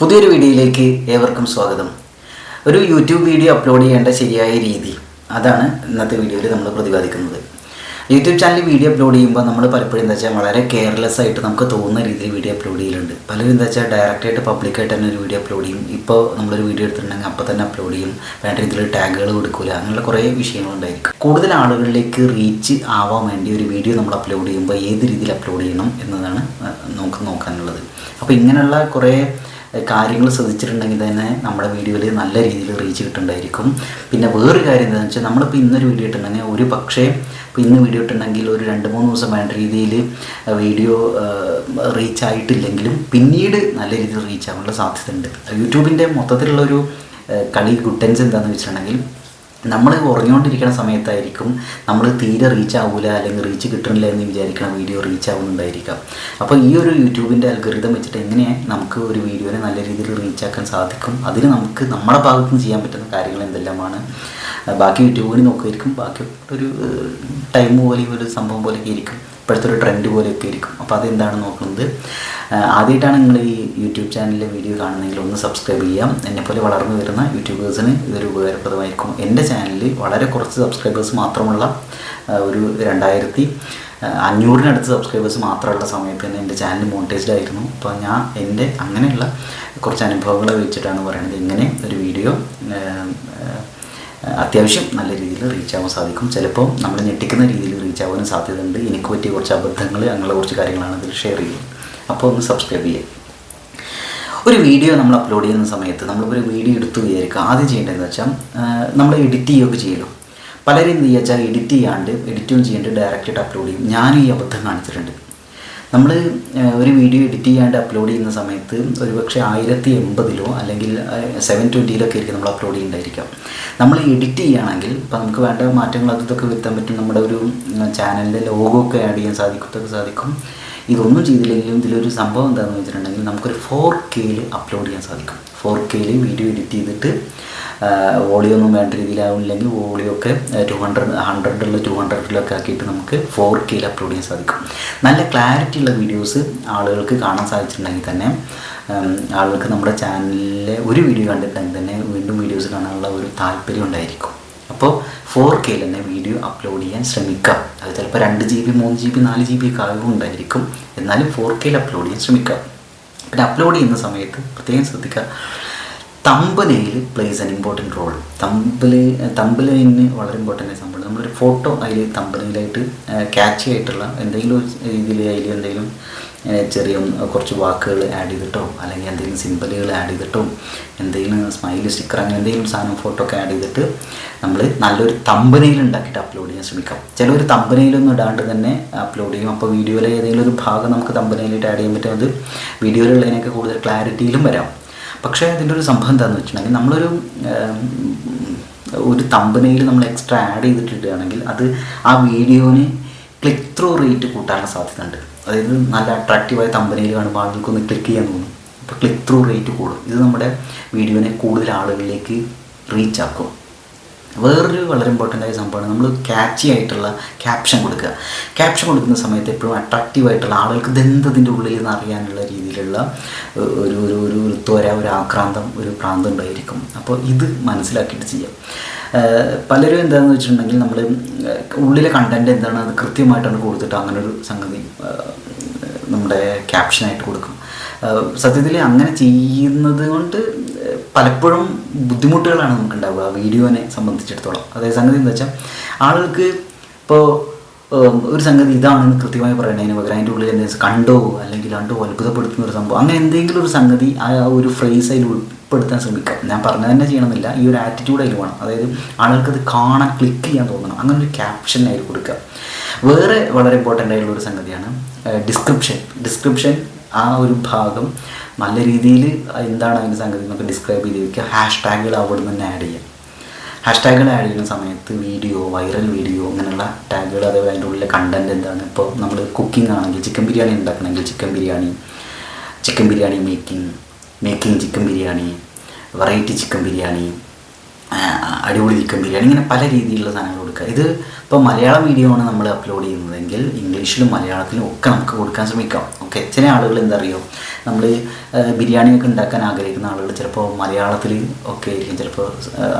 പുതിയൊരു വീഡിയോയിലേക്ക് ഏവർക്കും സ്വാഗതം. ഒരു യൂട്യൂബ് വീഡിയോ അപ്ലോഡ് ചെയ്യേണ്ട ശരിയായ രീതി, അതാണ് ഇന്നത്തെ വീഡിയോയിൽ നമ്മൾ പ്രതിപാദിക്കുന്നത്. യൂട്യൂബ് ചാനലിൽ വീഡിയോ അപ്ലോഡ് ചെയ്യുമ്പോൾ നമ്മൾ പലപ്പോഴും എന്താ വെച്ചാൽ വളരെ കെയർലെസ് ആയിട്ട് നമുക്ക് തോന്നുന്ന രീതിയിൽ വീഡിയോ അപ്ലോഡ് ചെയ്യലുണ്ട്. പലരും എന്താ വെച്ചാൽ ഡയറക്റ്റായിട്ട് പബ്ലിക്കായിട്ട് തന്നെ ഒരു വീഡിയോ അപ്ലോഡ് ചെയ്യും. ഇപ്പോൾ നമ്മളൊരു വീഡിയോ എടുത്തിട്ടുണ്ടെങ്കിൽ അപ്പോൾ തന്നെ അപ്ലോഡ് ചെയ്യും, വേണ്ട രീതിയിൽ ടാഗുകൾ കൊടുക്കില്ല, അങ്ങനെയുള്ള കുറേ വിഷയങ്ങളുണ്ടായിരിക്കും. കൂടുതൽ ആളുകളിലേക്ക് റീച്ച് ആവാൻ വേണ്ടി ഒരു വീഡിയോ നമ്മൾ അപ്ലോഡ് ചെയ്യുമ്പോൾ ഏത് രീതിയിൽ അപ്ലോഡ് ചെയ്യണം എന്നതാണ് നമുക്ക് നോക്കാനുള്ളത്. അപ്പോൾ ഇങ്ങനെയുള്ള കുറേ കാര്യങ്ങൾ ശ്രദ്ധിച്ചിട്ടുണ്ടെങ്കിൽ തന്നെ നമ്മുടെ വീഡിയോയിൽ നല്ല രീതിയിൽ റീച്ച് കിട്ടുന്നുണ്ടായിരിക്കും. പിന്നെ വേറൊരു കാര്യം എന്താണെന്ന് വെച്ചാൽ, നമ്മളിപ്പോൾ ഇന്നൊരു വീഡിയോ ഇട്ടുണ്ടെങ്കിൽ ഒരു പക്ഷേ ഇപ്പോൾ ഇന്ന് വീഡിയോ ഇട്ടുണ്ടെങ്കിൽ ഒരു 2-3 ദിവസം വേണ്ട രീതിയിൽ വീഡിയോ റീച്ച് ആയിട്ടില്ലെങ്കിലും പിന്നീട് നല്ല രീതിയിൽ റീച്ച് ആവാനുള്ള സാധ്യതയുണ്ട്. യൂട്യൂബിൻ്റെ മൊത്തത്തിലുള്ളൊരു കളി ഗുഡൻസ് എന്താണെന്ന് വെച്ചിട്ടുണ്ടെങ്കിൽ, നമ്മൾ ഉറങ്ങിക്കൊണ്ടിരിക്കുന്ന സമയത്തായിരിക്കും നമ്മൾ തീരെ റീച്ച് ആവില്ല അല്ലെങ്കിൽ റീച്ച് കിട്ടണില്ല എന്ന് വിചാരിക്കണം വീഡിയോ റീച്ച് ആവുന്നുണ്ടായിരിക്കാം. അപ്പോൾ ഈ ഒരു യൂട്യൂബിൻ്റെ അൽഗോരിതം വെച്ചിട്ട് എങ്ങനെ നമുക്ക് ഒരു വീഡിയോനെ നല്ല രീതിയിൽ റീച്ച് ആക്കാൻ സാധിക്കും, അതിന് നമുക്ക് നമ്മുടെ ഭാഗത്ത് നിന്ന് ചെയ്യാൻ പറ്റുന്ന കാര്യങ്ങൾ എന്തെല്ലാമാണ്. ബാക്കി യൂട്യൂബിന് നോക്കുമായിരിക്കും, ബാക്കി ഒരു ടൈം പോലെ ഒരു സംഭവം പോലെയൊക്കെ ഇരിക്കും, ഇപ്പോഴത്തെ ഒരു ട്രെൻഡ് പോലെയൊക്കെ ഇരിക്കും. അപ്പോൾ അതെന്താണ് നോക്കുന്നത്. ആദ്യമായിട്ടാണ് നിങ്ങൾ ഈ യൂട്യൂബ് ചാനലിലെ വീഡിയോ കാണുന്നതെങ്കിൽ ഒന്ന് സബ്സ്ക്രൈബ് ചെയ്യാം. എന്നെപ്പോലെ വളർന്നു വരുന്ന യൂട്യൂബേഴ്സിന് ഇതൊരു ഉപകാരപ്രദമായിരിക്കും. എൻ്റെ ചാനലിൽ വളരെ കുറച്ച് സബ്സ്ക്രൈബേഴ്സ് മാത്രമുള്ള ഒരു 2500 സബ്സ്ക്രൈബേഴ്സ് മാത്രമുള്ള സമയത്ത് തന്നെ എൻ്റെ ചാനൽ മോണിറ്റൈസ്ഡ് ആയിരുന്നു. അപ്പോൾ ഞാൻ എൻ്റെ അങ്ങനെയുള്ള കുറച്ച് അനുഭവങ്ങൾ വെച്ചിട്ടാണ് പറയുന്നത് എങ്ങനെ ഒരു വീഡിയോ അത്യാവശ്യം നല്ല രീതിയിൽ റീച്ച് ആവാൻ സാധിക്കും. ചിലപ്പോൾ നമ്മൾ ഞെട്ടിക്കുന്ന രീതിയിൽ റീച്ച് ആവാനും സാധ്യതയുണ്ട്. എനിക്ക് പറ്റിയ കുറച്ച് അബദ്ധങ്ങൾ, അങ്ങനെയുള്ള കുറച്ച് കാര്യങ്ങളാണ് ഇതിൽ ഷെയർ ചെയ്യുന്നത്. അപ്പോൾ ഒന്ന് സബ്സ്ക്രൈബ് ചെയ്യുക. ഒരു വീഡിയോ നമ്മൾ അപ്ലോഡ് ചെയ്യുന്ന സമയത്ത് നമ്മളിപ്പോൾ ഒരു വീഡിയോ എടുത്തു വിചാരിക്കുക, ആദ്യം ചെയ്യേണ്ടതെന്ന് വെച്ചാൽ നമ്മൾ എഡിറ്റ് ചെയ്യുകയൊക്കെ ചെയ്യുമല്ലോ. പലരും എന്ത് ചെയ്യുക വെച്ചാൽ എഡിറ്റ് ചെയ്യാണ്ട് ഡയറക്റ്റായിട്ട് അപ്ലോഡ് ചെയ്യും. ഞാനും ഈ അബദ്ധം കാണിച്ചിട്ടുണ്ട്. നമ്മൾ ഒരു വീഡിയോ എഡിറ്റ് ചെയ്യാണ്ട് അപ്ലോഡ് ചെയ്യുന്ന സമയത്ത് ഒരുപക്ഷെ 1080 അല്ലെങ്കിൽ 720 ആയിരിക്കും നമ്മൾ അപ്ലോഡ് ചെയ്യുന്നുണ്ടായിരിക്കാം. നമ്മൾ എഡിറ്റ് ചെയ്യുകയാണെങ്കിൽ ഇപ്പോൾ നമുക്ക് വേണ്ട മാറ്റങ്ങൾ അതൊക്കെ വരുത്താൻ പറ്റും. നമ്മുടെ ഒരു ചാനലിൻ്റെ ലോഗോ ഒക്കെ ആഡ് ചെയ്യാൻ സാധിക്കും. ഇതൊന്നും ചെയ്തില്ലെങ്കിലും ഇതിലൊരു സംഭവം എന്താണെന്ന് വെച്ചിട്ടുണ്ടെങ്കിൽ, നമുക്കൊരു 4K അപ്ലോഡ് ചെയ്യാൻ സാധിക്കും. 4K വീഡിയോ എഡിറ്റ് ചെയ്തിട്ട് വോളിയോ ഒന്നും വേണ്ട രീതിയിലാവില്ലെങ്കിൽ വോളിയോ ഒക്കെ 200 ആക്കിയിട്ട് നമുക്ക് 4K അപ്ലോഡ് ചെയ്യാൻ സാധിക്കും. നല്ല ക്ലാരിറ്റി ഉള്ള വീഡിയോസ് ആളുകൾക്ക് കാണാൻ സാധിച്ചിട്ടുണ്ടെങ്കിൽ തന്നെ ആളുകൾക്ക് നമ്മുടെ ചാനലിലെ ഒരു വീഡിയോ കണ്ടിട്ടുണ്ടെങ്കിൽ തന്നെ വീണ്ടും വീഡിയോസ് കാണാനുള്ള ഒരു താല്പര്യം ഉണ്ടായിരിക്കും. അപ്പോൾ 4K തന്നെ വീഡിയോ അപ്ലോഡ് ചെയ്യാൻ ശ്രമിക്കാം. അത് ചിലപ്പോൾ 2 GB 3 GB 4 GB ഒക്കെ ആകുന്നുണ്ടായിരിക്കും. എന്നാലും 4K അപ്ലോഡ് ചെയ്യാൻ ശ്രമിക്കാം. പിന്നെ അപ്ലോഡ് ചെയ്യുന്ന സമയത്ത് പ്രത്യേകം ശ്രദ്ധിക്കുക, തമ്പനെയിൽ പ്ലേസ് ആൻ ഇമ്പോർട്ടൻറ്റ് റോൾ. തമ്പലൈന് വളരെ ഇമ്പോർട്ടൻ്റ് സംഭവം. നമ്മളൊരു ഫോട്ടോ അതിൽ തമ്പനയിലായിട്ട് ക്യാച്ചി ആയിട്ടുള്ള എന്തെങ്കിലും രീതിയിൽ അതിൽ എന്തെങ്കിലും ചെറിയ കുറച്ച് വാക്കുകൾ ആഡ് ചെയ്തിട്ടോ അല്ലെങ്കിൽ എന്തെങ്കിലും സിമ്പലുകൾ ആഡ് ചെയ്തിട്ടോ എന്തെങ്കിലും സ്മൈൽ സ്റ്റിക്കർ അങ്ങനെ എന്തെങ്കിലും സാധനം ഫോട്ടോ ഒക്കെ ആഡ് ചെയ്തിട്ട് നമ്മൾ നല്ലൊരു തമ്പനയിൽ ഉണ്ടാക്കിയിട്ട് അപ്ലോഡ് ചെയ്യാൻ ശ്രമിക്കാം. ചിലൊരു തമ്പനയിലൊന്നും ഇടാണ്ട് തന്നെ അപ്ലോഡ് ചെയ്യും. അപ്പോൾ വീഡിയോയിലെ ഏതെങ്കിലും ഒരു ഭാഗം നമുക്ക് തമ്പനയിലിട്ട് ആഡ് ചെയ്യാൻ പറ്റും. അത് വീഡിയോയിലുള്ളതിനൊക്കെ കൂടുതൽ ക്ലാരിറ്റിയിലും വരാം. പക്ഷേ അതിൻ്റെ ഒരു സംഭവം എന്താണെന്ന് വെച്ചിട്ടുണ്ടെങ്കിൽ, നമ്മളൊരു തമ്പനയിൽ നമ്മൾ എക്സ്ട്രാ ആഡ് ചെയ്തിട്ടിടുകയാണെങ്കിൽ അത് ആ വീഡിയോന് ക്ലിക്ക് ത്രൂ റേറ്റ് കൂട്ടാനുള്ള സാധ്യതയുണ്ട്. അതായത് നല്ല അട്രാക്റ്റീവായ തമ്പനയിൽ കാണുമ്പോൾ ആളുകൾക്കൊന്ന് ക്ലിക്ക് ചെയ്യാൻ തോന്നും. അപ്പോൾ ക്ലിക്ക് ത്രൂ റേറ്റ് കൂടും. ഇത് നമ്മുടെ വീഡിയോനെ കൂടുതൽ ആളുകളിലേക്ക് റീച്ച് ആക്കും. വേറൊരു വളരെ ഇമ്പോർട്ടൻ്റ് ആയ സംഭവമാണ് നമ്മൾ ക്യാച്ചി ആയിട്ടുള്ള ക്യാപ്ഷൻ കൊടുക്കുക. ക്യാപ്ഷൻ കൊടുക്കുന്ന സമയത്ത് എപ്പോഴും അട്രാക്റ്റീവായിട്ടുള്ള ആളുകൾക്ക് ഇതെന്തതിൻ്റെ ഉള്ളിൽ നിന്ന് അറിയാനുള്ള രീതിയിലുള്ള ഒരു ഒരു ത്വര, ഒരു ആക്രാന്തം, ഒരു പ്രാന്തം ഉണ്ടായിരിക്കും. അപ്പോൾ ഇത് മനസ്സിലാക്കിയിട്ട് ചെയ്യാം. പലരും എന്താണെന്ന് വെച്ചിട്ടുണ്ടെങ്കിൽ, നമ്മൾ ഉള്ളിലെ കണ്ടൻറ്റ് എന്താണ് അത് കൃത്യമായിട്ടാണ് കൊടുത്തിട്ട് അങ്ങനെ ഒരു സംഗതി നമ്മുടെ ക്യാപ്ഷനായിട്ട് കൊടുക്കും. സത്യത്തിൽ അങ്ങനെ ചെയ്യുന്നത് കൊണ്ട് പലപ്പോഴും ബുദ്ധിമുട്ടുകളാണ് നമുക്കുണ്ടാവുക വീഡിയോനെ സംബന്ധിച്ചിടത്തോളം. അതായത് സംഗതി എന്താ വെച്ചാൽ, ആളുകൾക്ക് ഇപ്പോൾ ഒരു സംഗതി ഇതാണെന്ന് കൃത്യമായി പറയണതിന് പകരം അതിൻ്റെ ഉള്ളിൽ എന്താ കണ്ടോ അല്ലെങ്കിൽ അത്ഭുതപ്പെടുത്തുന്ന ഒരു സംഭവം അങ്ങനെ എന്തെങ്കിലും ഒരു സംഗതി ആ ഒരു ഫ്രേസ് അതിൽ ഉൾപ്പെടുത്താൻ ശ്രമിക്കാം. ഞാൻ പറഞ്ഞത് തന്നെ ചെയ്യണമെന്നില്ല, ഈ ഒരു ആറ്റിറ്റ്യൂഡ് അതിൽ വേണം. അതായത് ആളുകൾക്കത് കാണാൻ ക്ലിക്ക് ചെയ്യാൻ തോന്നണം. അങ്ങനെ ഒരു ക്യാപ്ഷൻ അതിൽ കൊടുക്കുക. വേറെ വളരെ ഇമ്പോർട്ടൻ്റ് ആയിട്ടുള്ള ഒരു സംഗതിയാണ് ഡിസ്ക്രിപ്ഷൻ. ആ ഒരു ഭാഗം നല്ല രീതിയിൽ എന്താണ് അതിൻ്റെ സംഗതി നമുക്ക് ഡിസ്ക്രൈബ് ചെയ്ത് വയ്ക്കുക. ഹാഷ്ടാഗുകൾ അവിടെ നിന്ന് തന്നെ ആഡ് ചെയ്യാം. ഹാഷ്ടാഗുകൾ ആഡ് ചെയ്യുന്ന സമയത്ത് വീഡിയോ, വൈറൽ വീഡിയോ, അങ്ങനെയുള്ള ടാഗുകൾ, അതേപോലെ അതിൻ്റെ ഉള്ളിലെ കണ്ടൻറ്റ് എന്താണ്. ഇപ്പോൾ നമ്മൾ കുക്കിംഗ് ആണെങ്കിൽ ചിക്കൻ ബിരിയാണി ഉണ്ടാക്കണമെങ്കിൽ chicken biryani making chicken biryani, variety chicken biryani, അടിപൊളി ചിക്കൻ ബിരിയാണി, ഇങ്ങനെ പല രീതിയിലുള്ള സാധനങ്ങൾ കൊടുക്കുക. ഇത് ഇപ്പോൾ മലയാളം വീഡിയോ ആണ് നമ്മൾ അപ്ലോഡ് ചെയ്യുന്നതെങ്കിൽ ഇംഗ്ലീഷിലും മലയാളത്തിലും ഒക്കെ നമുക്ക് കൊടുക്കാൻ ശ്രമിക്കാം. ഓക്കെ, ചില ആളുകൾ എന്താ അറിയോ, നമ്മൾ ബിരിയാണിയൊക്കെ ഉണ്ടാക്കാൻ ആഗ്രഹിക്കുന്ന ആളുകൾ ചിലപ്പോൾ മലയാളത്തിൽ ഒക്കെ ആയിരിക്കും, ചിലപ്പോൾ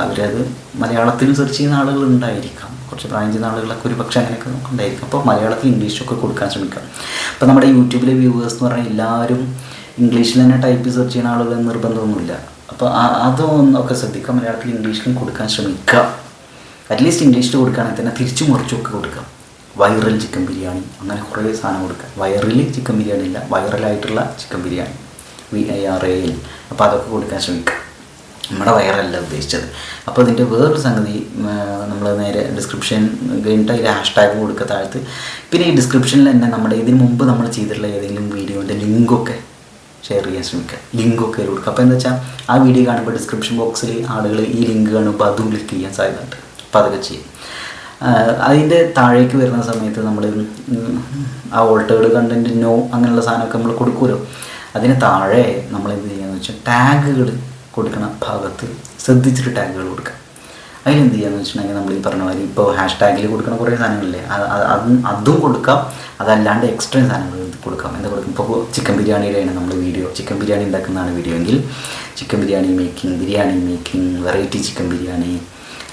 അവരത് മലയാളത്തിലും സെർച്ച് ചെയ്യുന്ന ആളുകൾ ഉണ്ടായിരിക്കാം, കുറച്ച് പ്രായം ചെയ്യുന്ന ആളുകളൊക്കെ ഒരു പക്ഷേ അങ്ങനെയൊക്കെ ഉണ്ടായിരിക്കും. അപ്പോൾ മലയാളത്തിൽ ഇംഗ്ലീഷൊക്കെ കൊടുക്കാൻ ശ്രമിക്കാം. അപ്പോൾ നമ്മുടെ യൂട്യൂബിലെ വ്യൂവേഴ്സ് എന്ന് പറഞ്ഞാൽ എല്ലാവരും ഇംഗ്ലീഷിൽ തന്നെ ടൈപ്പ് സെർച്ച് ചെയ്യുന്ന ആളുകൾ നിർബന്ധമൊന്നുമില്ല. അപ്പോൾ അതൊന്നൊക്കെ ശ്രദ്ധിക്കുക, മലയാളത്തിൽ ഇംഗ്ലീഷിലും കൊടുക്കാൻ ശ്രമിക്കുക. അറ്റ്ലീസ്റ്റ് ഇംഗ്ലീഷിൽ കൊടുക്കുകയാണെങ്കിൽ തന്നെ തിരിച്ചു മുറിച്ചൊക്കെ കൊടുക്കുക. വൈറൽ ചിക്കൻ ബിരിയാണി, അങ്ങനെ കുറേ സാധനം കൊടുക്കുക. വൈറൽ ചിക്കൻ ബിരിയാണി ഇല്ല, വൈറലായിട്ടുള്ള ചിക്കൻ ബിരിയാണി, VIRAL. അപ്പോൾ അതൊക്കെ കൊടുക്കാൻ ശ്രമിക്കുക. നമ്മുടെ വയറല്ല ഉദ്ദേശിച്ചത്. അപ്പോൾ ഇതിൻ്റെ വേറൊരു സംഗതി, നമ്മൾ നേരെ ഡിസ്ക്രിപ്ഷൻ കഴിഞ്ഞിട്ട് അതിൽ ഹാഷ്ടാഗ് കൊടുക്കുക താഴത്ത്. പിന്നെ ഈ ഡിസ്ക്രിപ്ഷനിൽ തന്നെ നമ്മുടെ ഇതിന് മുമ്പ് നമ്മൾ ചെയ്തിട്ടുള്ള ഏതെങ്കിലും വീഡിയോൻ്റെ ലിങ്കൊക്കെ ഷെയർ ചെയ്യാൻ ശ്രമിക്കുക, ലിങ്കൊക്കെ കൊടുക്കുക. അപ്പോൾ എന്താ വെച്ചാൽ ആ വീഡിയോ കാണുമ്പോൾ ഡിസ്ക്രിപ്ഷൻ ബോക്സിൽ ആളുകൾ ഈ ലിങ്ക് കാണുമ്പോൾ അതും ക്ലിക്ക് ചെയ്യാൻ സാധ്യതയുണ്ട്. അപ്പോൾ അതൊക്കെ ചെയ്യും. അതിൻ്റെ താഴേക്ക് വരുന്ന സമയത്ത് നമ്മൾ ആ ഓൾട്ടേഡ് കണ്ടൻറ്റ് നോ അങ്ങനെയുള്ള സാധനമൊക്കെ നമ്മൾ കൊടുക്കുമല്ലോ, അതിന് താഴെ നമ്മൾ എന്ത് ചെയ്യുകയെന്ന് വെച്ചാൽ ടാഗുകൾ കൊടുക്കുന്ന ഭാഗത്ത് ശ്രദ്ധിച്ചിട്ട് ടാഗുകൾ കൊടുക്കുക. അതിലെന്ത് ചെയ്യുകയെന്ന് വെച്ചിട്ടുണ്ടെങ്കിൽ നമ്മൾ ഈ പറഞ്ഞ മാതിരി ഇപ്പോൾ ഹാഷ്ടാഗിൽ കൊടുക്കുന്ന കുറേ സാധനങ്ങളില്ലേ, അതും കൊടുക്കാം. അതല്ലാണ്ട് എക്സ്ട്രാ സാധനങ്ങൾ കൊടുക്കാം. എന്താ കൊടുക്കും, ഇപ്പോൾ ചിക്കൻ ബിരിയാണിയുടെയാണ് നമ്മൾ വീഡിയോ, ചിക്കൻ ബിരിയാണി ഉണ്ടാക്കുന്നതാണ് വീഡിയോ എങ്കിൽ chicken biryani making, variety chicken biryani,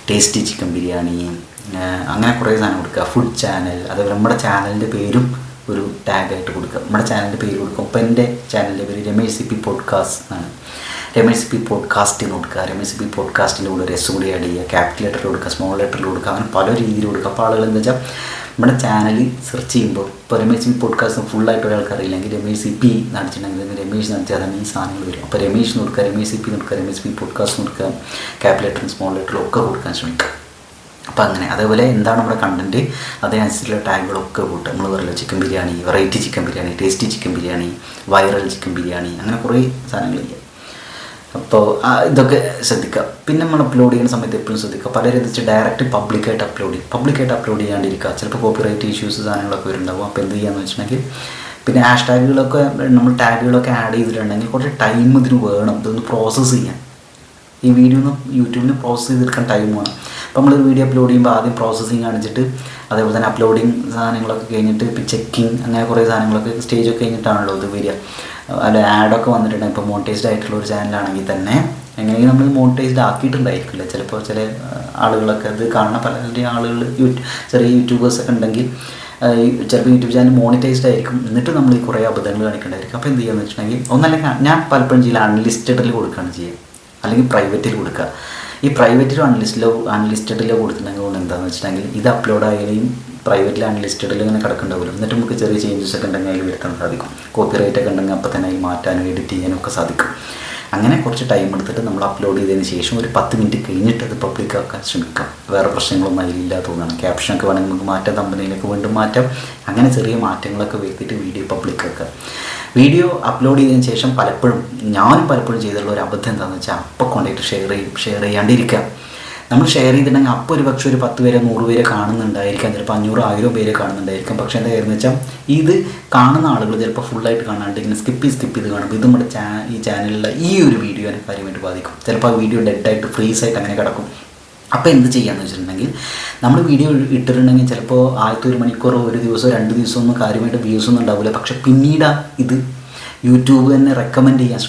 tasty chicken biryani, അങ്ങനെ കുറേ സാധനം കൊടുക്കുക. ഫുഡ് ചാനൽ, അതേപോലെ നമ്മുടെ ചാനലിൻ്റെ പേരും ഒരു ടാഗായിട്ട് കൊടുക്കുക. നമ്മുടെ ചാനലിൻ്റെ പേര് കൊടുക്കും. ഇപ്പോൾ എൻ്റെ ചാനലിൻ്റെ പേര് രമേഷ് CP പോഡ്കാസ്റ്റ് എന്നാണ്. രമേഷ് CP പോഡ്കാസ്റ്റ് എന്ന് കൊടുക്കുക. രമേഷ് CP പോഡ്കാസ്റ്റിൻ്റെ കൂടെ ഒരു എസ് കൂടി ആഡ് ചെയ്യുക, ക്യാപിറ്റൽ ലെറ്ററിൽ കൊടുക്കുക, സ്മോൾ ലെറ്ററിൽ കൊടുക്കുക, അങ്ങനെ പല രീതിയിൽ കൊടുക്കുക. അപ്പോൾ ആളുകൾ എന്താ വെച്ചാൽ നമ്മുടെ ചാനൽ സെർച്ച് ചെയ്യുമ്പോൾ ഇപ്പോൾ രമേഷ് CP പോഡ്കാസ്റ്റ് ഫുള്ളായിട്ട് ഒരാൾക്ക് അറിയില്ലെങ്കിൽ രമേഷ് CP നടിച്ചിട്ടുണ്ടെങ്കിൽ രമേഷ് നടിച്ചാൽ തന്നെ ഈ സാധനങ്ങൾ വരും. അപ്പോൾ രമേഷ് കൊടുക്കുക, രമേഷ് CP കൊടുക്കുക, രമേഷ് CP പോഡ്കാസ്റ്റ് കൊടുക്കുക, ക്യാപിറ്റൽ ലെറ്ററും സ്മോൾ ലെറ്ററും ഒക്കെ കൊടുക്കാൻ ശ്രമിക്കുക. അപ്പോൾ അങ്ങനെ അതേപോലെ എന്താണ് നമ്മുടെ കണ്ടൻറ്റ് അതിനനുസരിച്ചുള്ള ടാഗുകളൊക്കെ കൂട്ടുക. നമ്മൾ പറയില്ല chicken biryani, variety chicken biryani, tasty chicken biryani, viral chicken biryani, അങ്ങനെ കുറേ സാധനങ്ങൾ ചെയ്യുക. അപ്പോൾ ഇതൊക്കെ ശ്രദ്ധിക്കുക. പിന്നെ നമ്മൾ അപ്ലോഡ് ചെയ്യുന്ന സമയത്ത് എപ്പോഴും ശ്രദ്ധിക്കുക, പലരും വെച്ച് ഡയറക്റ്റ് പബ്ലിക്കായിട്ട് അപ്ലോഡ് ചെയ്യാണ്ടിരിക്കുക. ചിലപ്പോൾ കോപ്പിറൈറ്റ് ഇഷ്യൂസ് സാധനങ്ങളൊക്കെ വരുന്നുണ്ടാവും. അപ്പോൾ എന്ത് ചെയ്യാന്ന് വെച്ചിട്ടുണ്ടെങ്കിൽ പിന്നെ ഹാഷ്ടാഗുകളൊക്കെ നമ്മൾ ടാഗുകളൊക്കെ ആഡ് ചെയ്തിട്ടുണ്ടെങ്കിൽ കുറച്ച് ടൈം ഇതിന് വേണം, ഇതൊന്ന് പ്രോസസ്സ് ചെയ്യാൻ. ഈ വീഡിയോ ഒന്ന് യൂട്യൂബിൽ പ്രോസസ്സ് ചെയ്തെടുക്കാൻ ടൈം വേണം. അപ്പോൾ നമ്മളൊരു വീഡിയോ അപ്ലോഡ് ചെയ്യുമ്പോൾ ആദ്യം പ്രോസസ്സിങ് കാണിച്ചിട്ട് അതേപോലെ തന്നെ അപ്ലോഡിങ് സാധനങ്ങളൊക്കെ കഴിഞ്ഞിട്ട് ഇപ്പോൾ ചെക്കിങ് അങ്ങനെ കുറേ സാധനങ്ങളൊക്കെ സ്റ്റേജൊക്കെ കഴിഞ്ഞിട്ടാണല്ലോ ഇത് വരിക. അല്ല ആഡൊക്കെ വന്നിട്ടുണ്ടെങ്കിൽ ഇപ്പോൾ മോണിറ്റൈസ്ഡ് ആയിട്ടുള്ള ഒരു ചാനലാണെങ്കിൽ തന്നെ എങ്ങനെയെങ്കിലും നമ്മൾ മോണിറ്റൈസ്ഡ് ആക്കിയിട്ടുണ്ടായിരിക്കില്ല. ചിലപ്പോൾ ചില ആളുകളൊക്കെ അത് കാണുന്ന പല ആളുകൾ ചെറിയ യൂട്യൂബേഴ്സൊക്കെ ഉണ്ടെങ്കിൽ ചിലപ്പോൾ യൂട്യൂബ് ചാനൽ മോണിറ്റൈസ്ഡ് ആയിരിക്കും, എന്നിട്ട് നമ്മൾ ഈ കുറേ അബദ്ധങ്ങൾ കാണിക്കേണ്ടായിരിക്കും. അപ്പോൾ എന്ത് ചെയ്യുകയെന്ന് വെച്ചിട്ടുണ്ടെങ്കിൽ ഒന്നല്ലെങ്കിൽ ഞാൻ പലപ്പോഴും ചെയ്യില്ല, അൺലിസ്റ്റഡിൽ കൊടുക്കുകയാണ് ചെയ്യുക, അല്ലെങ്കിൽ പ്രൈവറ്റിൽ കൊടുക്കുക. ഈ പ്രൈവറ്റിലും അൺലിസ്റ്റഡിലോ കൊടുത്തിട്ടുണ്ടെങ്കിൽ കൊണ്ട് എന്താണെന്ന് വെച്ചിട്ടുണ്ടെങ്കിൽ ഇത് അപ്ലോഡ് ആയാലും പ്രൈവറ്റിൽ അൺലിസ്റ്റഡിൽ ഇങ്ങനെ കിടക്കുന്നുണ്ടാവില്ല. എന്നിട്ട് നമുക്ക് ചെറിയ ചേഞ്ചസ് ഒക്കെ ഉണ്ടെങ്കിൽ അതിൽ വരുത്താൻ സാധിക്കും. കോപ്പിറൈറ്റ് ഒക്കെ ഉണ്ടെങ്കിൽ അപ്പോൾ തന്നെ അതിൽ മാറ്റാനും എഡിറ്റ് ചെയ്യാനും ഒക്കെ സാധിക്കും. അങ്ങനെ കുറച്ച് ടൈം എടുത്തിട്ട് നമ്മൾ അപ്ലോഡ് ചെയ്തതിന് ശേഷം ഒരു 10 മിനിറ്റ് കഴിഞ്ഞിട്ട് അത് പബ്ലിക് ആക്കാൻ ശ്രമിക്കാം. വേറെ പ്രശ്നങ്ങളൊന്നും അതിലില്ല തോന്നുകയാണ്. ക്യാപ്ഷനൊക്കെ വേണമെങ്കിൽ നമുക്ക് മാറ്റാം, തമ്പനയിലൊക്കെ വീണ്ടും മാറ്റാം. അങ്ങനെ ചെറിയ മാറ്റങ്ങളൊക്കെ വരുത്തിയിട്ട് വീഡിയോ പബ്ലിക് ആക്കുക. വീഡിയോ അപ്ലോഡ് ചെയ്തതിന് ശേഷം ഞാനും പലപ്പോഴും ചെയ്തിട്ടുള്ള ഒരു അബദ്ധം എന്താണെന്ന് വെച്ചാൽ അപ്പം കൊണ്ടുപോയിട്ട് ഷെയർ ചെയ്യാണ്ടിരിക്കുക. നമ്മൾ ഷെയർ ചെയ്തിട്ടുണ്ടെങ്കിൽ അപ്പോൾ ഒരു പക്ഷേ ഒരു 10 പേരെ 100 പേരെ കാണുന്നുണ്ടായിരിക്കാം, ചിലപ്പോൾ 500 1000 പേരെ കാണുന്നുണ്ടായിരിക്കാം. പക്ഷേ എന്താ കാര്യം വെച്ചാൽ ഇത് കാണുന്ന ആളുകൾ ചിലപ്പോൾ ഫുള്ളായിട്ട് കാണാണ്ട് ഇങ്ങനെ സ്കിപ്പ് ചെയ്ത് കാണുമ്പോൾ ഇത് നമ്മുടെ ഈ ചാനലിലെ ഈ ഒരു വീഡിയോനെ കാര്യമായിട്ട് ബാധിക്കും. ചിലപ്പോൾ ആ വീഡിയോ ഡെഡായിട്ട് ഫ്രീസായിട്ട് അങ്ങനെ കിടക്കും. അപ്പോൾ എന്ത് ചെയ്യാമെന്ന് വെച്ചിട്ടുണ്ടെങ്കിൽ നമ്മൾ വീഡിയോ ഇട്ടിട്ടുണ്ടെങ്കിൽ ചിലപ്പോൾ ആദ്യത്തെ 1 മണിക്കൂറോ 1 ദിവസമോ 2 ദിവസമോ ഒന്നും കാര്യമായിട്ട് വ്യൂസ് ഒന്നും ഉണ്ടാവില്ല. പക്ഷേ പിന്നീട് ഇത് യൂട്യൂബ് തന്നെ റെക്കമെൻഡ് ചെയ്യാൻ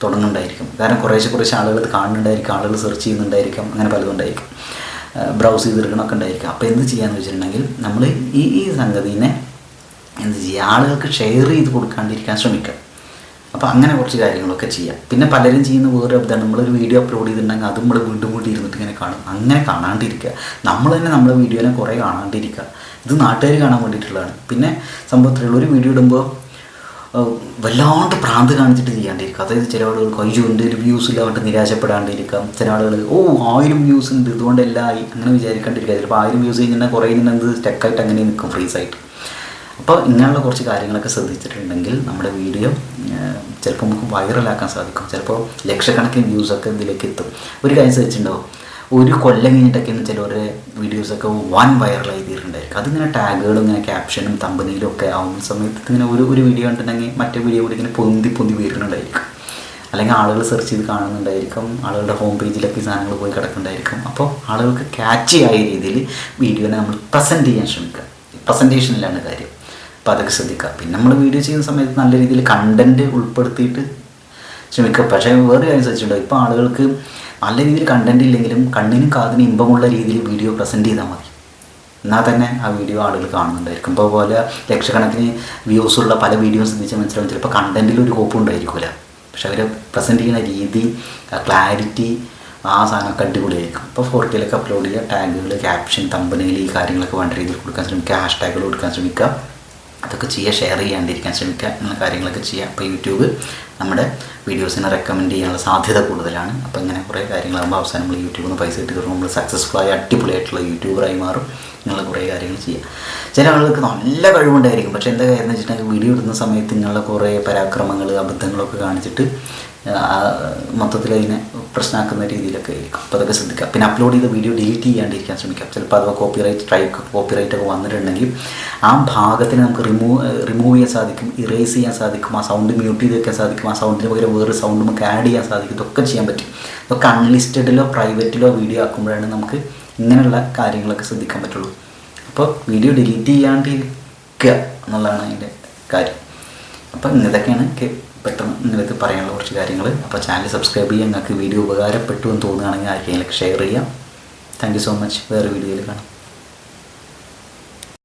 തുടങ്ങുന്നുണ്ടായിരിക്കും. കാരണം കുറേശ്ശെ ആളുകൾ ഇത് കാണുന്നുണ്ടായിരിക്കും, ആളുകൾ സെർച്ച് ചെയ്യുന്നുണ്ടായിരിക്കും, അങ്ങനെ പലതും ഉണ്ടായിരിക്കും, ബ്രൗസ് ചെയ്തെടുക്കണമൊക്കെ ഉണ്ടായിരിക്കും. അപ്പോൾ എന്ത് ചെയ്യാമെന്ന് വെച്ചിട്ടുണ്ടെങ്കിൽ നമ്മൾ ഈ സംഗതിനെ എന്ത് ചെയ്യുക, ആളുകൾക്ക് ഷെയർ ചെയ്ത് കൊടുക്കാണ്ടിരിക്കാൻ ശ്രമിക്കുക. അപ്പോൾ അങ്ങനെ കുറച്ച് കാര്യങ്ങളൊക്കെ ചെയ്യാം. പിന്നെ പലരും ചെയ്യുന്ന വേറെ അബദ്ധമാണ്, നമ്മളൊരു വീഡിയോ അപ്ലോഡ് ചെയ്തിട്ടുണ്ടെങ്കിൽ അതും നമ്മൾ വീണ്ടും ഇരുന്നിട്ട് ഇങ്ങനെ കാണും. അങ്ങനെ കാണാണ്ടിരിക്കുക. നമ്മൾ തന്നെ നമ്മുടെ വീഡിയോനെ കുറേ കാണാണ്ടിരിക്കുക. ഇത് നാട്ടുകാർ കാണാൻ വേണ്ടിയിട്ടുള്ളതാണ്. പിന്നെ സംഭവത്തിലുള്ള ഒരു വീഡിയോ ഇടുമ്പോൾ വല്ലാണ്ട് ഭ്രാന്ത് കാണിച്ചിട്ട് ചെയ്യാണ്ടിരിക്കുക. അതായത് ചില ആളുകൾക്ക് അയ്യോൻ്റെ ഒരു വ്യൂസ് ഇല്ലാണ്ട് നിരാശപ്പെടാണ്ടിരിക്കാം. ചില ആളുകൾ 1000 വ്യൂസ് ഉണ്ട് ഇതുകൊണ്ട് എല്ലാം ആയി അങ്ങനെ വിചാരിക്കാണ്ടിരിക്കുക. ചിലപ്പോൾ 1000 വ്യൂസ് കഴിഞ്ഞാൽ കുറേ ഇങ്ങനെ സ്റ്റക്കായിട്ട് അങ്ങനെ നിൽക്കും ഫ്രീസായിട്ട്. അപ്പോൾ ഇങ്ങനെയുള്ള കുറച്ച് കാര്യങ്ങളൊക്കെ ശ്രദ്ധിച്ചിട്ടുണ്ടെങ്കിൽ നമ്മുടെ വീഡിയോ ചിലപ്പോൾ നമുക്ക് വൈറലാക്കാൻ സാധിക്കും. ചിലപ്പോൾ ലക്ഷക്കണക്കിന് വ്യൂസൊക്കെ ഇതിലേക്ക് എത്തും. ഒരു കാര്യം ശ്രദ്ധിച്ചിട്ടുണ്ടാവും, ഒരു കൊല്ലം കഴിഞ്ഞിട്ടൊക്കെയാണ് ചിലവരുടെ വീഡിയോസൊക്കെ വൈറലായി തീരുന്നുണ്ടായിരിക്കും. അതിങ്ങനെ ടാഗുകളും ഇങ്ങനെ ക്യാപ്ഷനും തമ്പനിയിലും ഒക്കെ ആവുന്ന സമയത്ത് ഇങ്ങനെ ഒരു വീഡിയോ കണ്ടിട്ടുണ്ടെങ്കിൽ മറ്റേ വീഡിയോ കൂടി ഇങ്ങനെ പൊന്തി വരുന്നുണ്ടായിരിക്കും. അല്ലെങ്കിൽ ആളുകൾ സെർച്ച് ചെയ്ത് കാണുന്നുണ്ടായിരിക്കും, ആളുകളുടെ ഹോം പേജിലൊക്കെ ഈ സാധനങ്ങൾ പോയി കിടക്കുന്നുണ്ടായിരിക്കും. അപ്പോൾ ആളുകൾക്ക് ക്യാച്ച് ആയ രീതിയിൽ വീഡിയോനെ നമ്മൾ പ്രസൻറ്റ് ചെയ്യാൻ ശ്രമിക്കുക. പ്രസൻറ്റേഷനിലാണ് കാര്യം. അപ്പോൾ അതൊക്കെ ശ്രദ്ധിക്കുക. പിന്നെ നമ്മൾ വീഡിയോ ചെയ്യുന്ന സമയത്ത് നല്ല രീതിയിൽ കണ്ടൻറ്റ് ഉൾപ്പെടുത്തിയിട്ട് ശ്രമിക്കുക. പക്ഷേ വേറെ കാര്യം ശ്രദ്ധിച്ചിട്ടുണ്ടോ, ഇപ്പോൾ ആളുകൾക്ക് നല്ല രീതിയിൽ കണ്ടൻറ്റ് ഇല്ലെങ്കിലും കണ്ണിനും കാതിനും ഇമ്പമുള്ള രീതിയിൽ വീഡിയോ പ്രസൻറ്റ് ചെയ്താൽ മതി. എന്നാൽ തന്നെ ആ വീഡിയോ ആളുകൾ കാണുന്നുണ്ടായിരിക്കും. ഇപ്പോൾ പോലെ ലക്ഷക്കണക്കിന് വ്യൂസുള്ള പല വീഡിയോസ് ശ്രദ്ധിച്ചാൽ മനസ്സിലാവും ചിലപ്പോൾ കണ്ടൻറ്റിൽ ഒരു കോപ്പും ഉണ്ടായിരിക്കില്ല, പക്ഷെ അവർ പ്രസൻറ്റ് ചെയ്യുന്ന രീതി, ക്ലാരിറ്റി, ആ സാധനമൊക്കെ അടിപൊളിയായിരിക്കും. ഇപ്പോൾ 4K അപ്ലോഡ് ചെയ്യുക, ടാഗുകൾ, ക്യാപ്ഷൻ, തമ്പനയിൽ ഈ കാര്യങ്ങളൊക്കെ വേണ്ട രീതിയിൽ കൊടുക്കാൻ ശ്രമിക്കുക, ഹാഷ്ടാഗുകൾ കൊടുക്കാൻ ശ്രമിക്കുക, അതൊക്കെ ചെയ്യുക, ഷെയർ ചെയ്യാണ്ടിരിക്കാൻ ശ്രമിക്കുക, ഇങ്ങനെ കാര്യങ്ങളൊക്കെ ചെയ്യുക. അപ്പോൾ യൂട്യൂബ് നമ്മുടെ വീഡിയോസിനെ റെക്കമെൻഡ് ചെയ്യാനുള്ള സാധ്യത കൂടുതലാണ്. അപ്പോൾ ഇങ്ങനെ കുറേ കാര്യങ്ങളാകുമ്പോൾ അവസാനം നമ്മൾ യൂട്യൂബിൽ നിന്ന് പൈസ കിട്ടി തരുമ്പോൾ നമ്മൾ സക്സസ്ഫുൾ ആയി അടിപൊളിയായിട്ടുള്ള യൂട്യൂബറായി മാറും. ഇങ്ങനെയുള്ള കുറേ കാര്യങ്ങൾ ചെയ്യുക. ചില ആളുകൾക്ക് നല്ല കഴിവുണ്ടായിരിക്കും, പക്ഷേ എന്താ കാര്യം എന്ന് വെച്ചിട്ടുണ്ടെങ്കിൽ വീഡിയോ ഇടുന്ന സമയത്ത് ഇങ്ങനെയുള്ള കുറേ പരാക്രമങ്ങൾ, അബദ്ധങ്ങളൊക്കെ കാണിച്ചിട്ട് മൊത്തത്തിൽ അതിനെ പ്രശ്നമാക്കുന്ന രീതിയിലൊക്കെ ആയിരിക്കും. അപ്പോൾ അതൊക്കെ ശ്രദ്ധിക്കുക. പിന്നെ അപ്ലോഡ് ചെയ്ത വീഡിയോ ഡിലീറ്റ് ചെയ്യാണ്ടിരിക്കാൻ ശ്രമിക്കുക. ചിലപ്പോൾ അഥവാ കോപ്പിറൈറ്റ് ഒക്കെ വന്നിട്ടുണ്ടെങ്കിൽ ആ ഭാഗത്തിന് നമുക്ക് റിമൂവ് ചെയ്യാൻ സാധിക്കും, ഇറേസ് ചെയ്യാൻ സാധിക്കും, ആ സൗണ്ട് മ്യൂട്ട് ചെയ്ത് വെക്കാൻ സാധിക്കും, ആ സൗണ്ടിന് പകരം വേറെ സൗണ്ട് നമുക്ക് ആഡ് ചെയ്യാൻ സാധിക്കും. ഇതൊക്കെ ചെയ്യാൻ പറ്റും. ഇതൊക്കെ അൺലിസ്റ്റഡിലോ പ്രൈവറ്റിലോ വീഡിയോ ആക്കുമ്പോഴാണ് നമുക്ക് ഇങ്ങനെയുള്ള കാര്യങ്ങളൊക്കെ ശ്രദ്ധിക്കാൻ പറ്റുള്ളൂ. അപ്പോൾ വീഡിയോ ഡിലീറ്റ് ചെയ്യാണ്ടിരിക്കുക എന്നുള്ളതാണ് അതിൻ്റെ കാര്യം. അപ്പോൾ ഇതൊക്കെയാണ് പെട്ടെന്ന് നിങ്ങൾക്ക് പറയാനുള്ള കുറച്ച് കാര്യങ്ങൾ. അപ്പോൾ ചാനൽ സബ്സ്ക്രൈബ് ചെയ്യുക. നിങ്ങൾക്ക് വീഡിയോ ഉപകാരപ്പെട്ടു എന്ന് തോന്നുകയാണെങ്കിൽ ആർക്കെങ്കിലും ഷെയർ ചെയ്യാം. Thank you so much. വേറെ വീഡിയോയിൽ കാണാം.